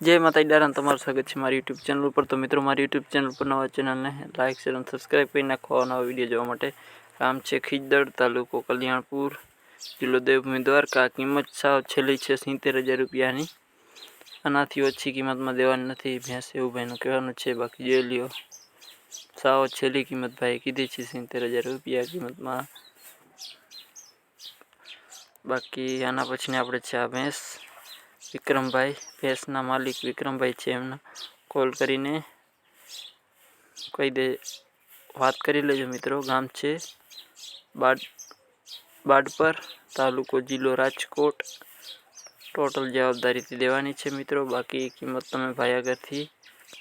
जय माता डारण तमारू स्वागत है मारी यूट्यूब चैनल पर। तो मित्रों मारी यूट्यूब चैनल पर नवा चैनल ने लाइक शेर और सब्सक्राइब कर नाखो। नवा विडियो जोवा माटे गाम छे खीजदड़, तालुको कल्याणपुर, जिल्लो देवभूमि द्वारका। किंमत साव छेली छे 70,000 रुपयानी। आनाथी ओછી કિંમતમાં દેવાની નથી ભેંસ એવું ભાઈનું કહેવાનું છે। બાકી જોઈ લ્યો સાવ છેલ્લી કિંમત ભાઈ કીધી છે 70,000 રૂપિયા કિંમતમાં। બાકી આના પછીને આપણે છે આ ભેંસ વિક્રમભાઈ, ભેંસના માલિક વિક્રમભાઈ છે, એમને કોલ કરીને કહી દે વાત કરી લેજો મિત્રો। ગામ છે બાડપર, તાલુકો જિલ્લો રાજકોટ। टोटल जवाबदारी थी देवानी छे मित्रों। बाकी किंमत तमे भाई आगर थी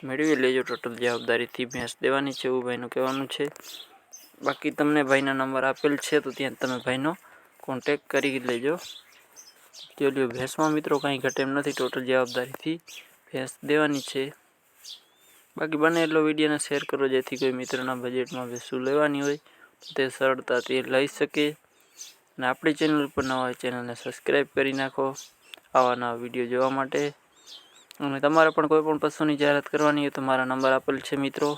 मेळवी लेजो। टोटल जवाबदारी थी भैंस देवानी छे एवुं भाईनुं कहेवानुं छे। बाकी तमने भाईना नंबर आपेल छे तो त्यां तमे भाईनो कॉन्टेक्ट करी लेजो। जो लियो भैंसमां मित्रों कांई घटे एम नथी, टोटल जवाबदारी थी भैंस देवानी छे। बाकी बने एटलो विडियोने शेर करो जेथी कोई मित्रना बजेटमां भैंसुं लेवानी होय तो ते सरळताथी लई शके। अने आपणी चेनल पर नवा होय चेनलने सब्सक्राइब करी नाखो आवा नवा विडियो जोवा माटे। अने तमारे पण कोई पण पशुनी जाहेरात करवानी होय तो मारा नंबर आपेल छे मित्रों,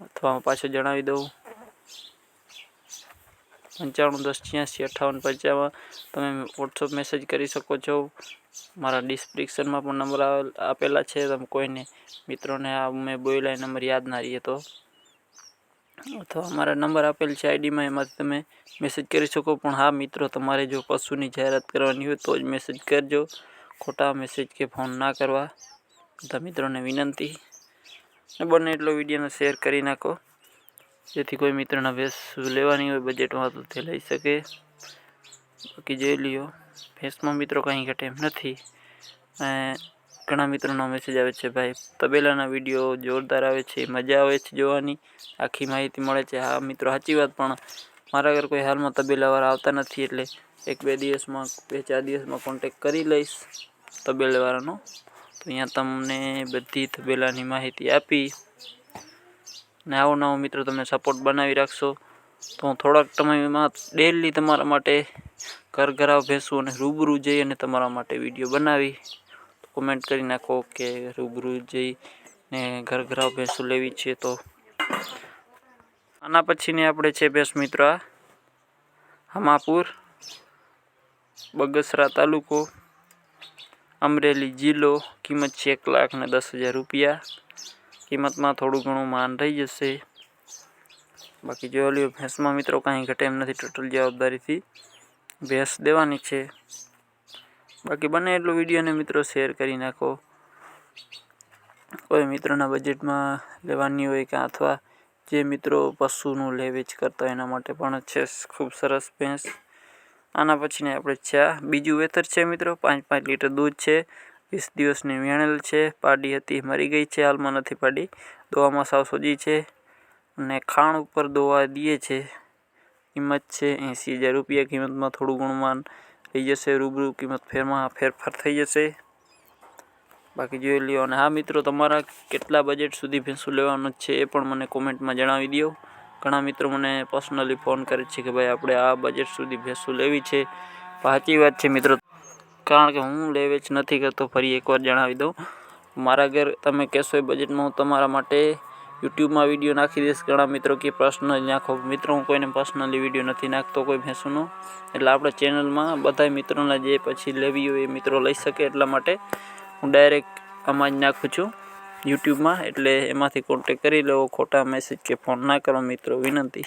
अथवा पाछो जणावी दऊं 9510865855। तमे व्हाट्सएप मैसेज करी शको छो। मारा डिस्क्रिप्शन में पण नंबर आपेला छे। तमे कोईने मित्रोने आ मैं बोलेला नंबर याद ना रहे तो अथवा मारा नंबर आपेल छे आईडी में, एमांथी तमे मैसेज करी शको। पण हाँ मित्रों, तमारे जो पशुनी जाहेरात करवानी होय तो ज मैसेज करजो, खोटा मैसेज के फोन ना करवा। तो मित्रों ने विनंती बने एटलो विडियो ने शेर करी नाखो जेथी कोई मित्रना भैंस लेवानी होय बजेट में तो ते लई शके। बाकी जोई लियो भैंसमां मित्रों कहीं घटे एम नथी। घणा मित्रों मैसेज आवे छे भाई तबेलाना विडियो जोरदार आवे छे, मजा आवे छे जोवानी, आखी माहिती मळे छे। हाँ मित्रों साची वात, पण मारा घर कोई हाल में तबेलावाळा आवता नथी एटले 1-2 दिवस में 2-4 दिवस में कॉन्टेक्ट करी लईश तबेलावाळानो। तो अहींया तमने बधी तबेलानी माहिती आपी ने आवो नवो मित्रों तमने सपोर्ट बनावी राखशो तो हूँ थोड़ाक समयमां डेली तमारा माटे घर घराव भैंसुं अने रूबरू जई अने तमारा माटे विडियो बनावी। तो कमेंट करी नाखो के रूबरू जई ने घर घराव भैंसुं लेवी छे। तो आना पछीने आपणे छे भैंस मित्रों आ हमापुर, बगसरा तालुको, अमरेली जिल्लो। किंमत 1,10,000 रुपया। किंमत में थोड़ू घणुं मान रही जशे। बाकी जो लियो भैंस में मित्रों कहीं घटे एम नथी, टोटल जवाबदारी थी भैंस देवानी छे। बाकी बने एटलो विडियो ने मित्रों शेर करी नाखो। कोई मित्रोना बजेट में लेवानी होय के अथवा जे मित्रों पशुनुं ले वेच करता होय एना माटे पण छे खूब सरस भैंस। आना पछीने आपणे छे बीजू वेतर छे मित्रों। 5-5 लीटर दूध छे, 20 दिवसनी वेणेल छे। पाडी हती मरी गई छे, हालमां नथी पाडी, दोवामां साव सोजी छे अने खाण उपर दोवा दिए छे। किंमत छे 80,000 रुपया। किंमत में थोड़ू घणुं मान रही जशे, रूबरू किंमत फेरफार थई जशे। बाकी जोई ल्यो। अने हाँ मित्रों, तमारा केटला बजेट सुधी भैंसुं लेवानुं छे ए पण मने कॉमेंट में जणावी दो। घणा मित्रों मने पर्सनली फोन करे छे कि भाई आपणे आ बजेट सुधी भैंसुं लेवी छे। साची वात छे मित्रों, कारण के हूँ ले वेच नथी करतो। फरी एकवार जणावी दऊं, मारा घर तमे कहेशो ए बजेट में हूँ तमारा माटे यूट्यूब में विडियो नाखी दईश। घणा मित्रों के पर्सनली नाखो, मित्रों हूँ कोईने पर्सनली विडियो नथी नाखतो कोई भैंसुंनो। एटले आपणे चेनल में बधाय मित्रोने जे पछी लेवी होय ए मित्रों लई शके। एटला माटे हूँ डायरेक्ट आमां ज नाखुं छुं यूट्यूब में। एटले एमांथी कॉन्टेक्ट करी लो, खोटा मैसेज के फोन ना करो मित्रों, विनंती।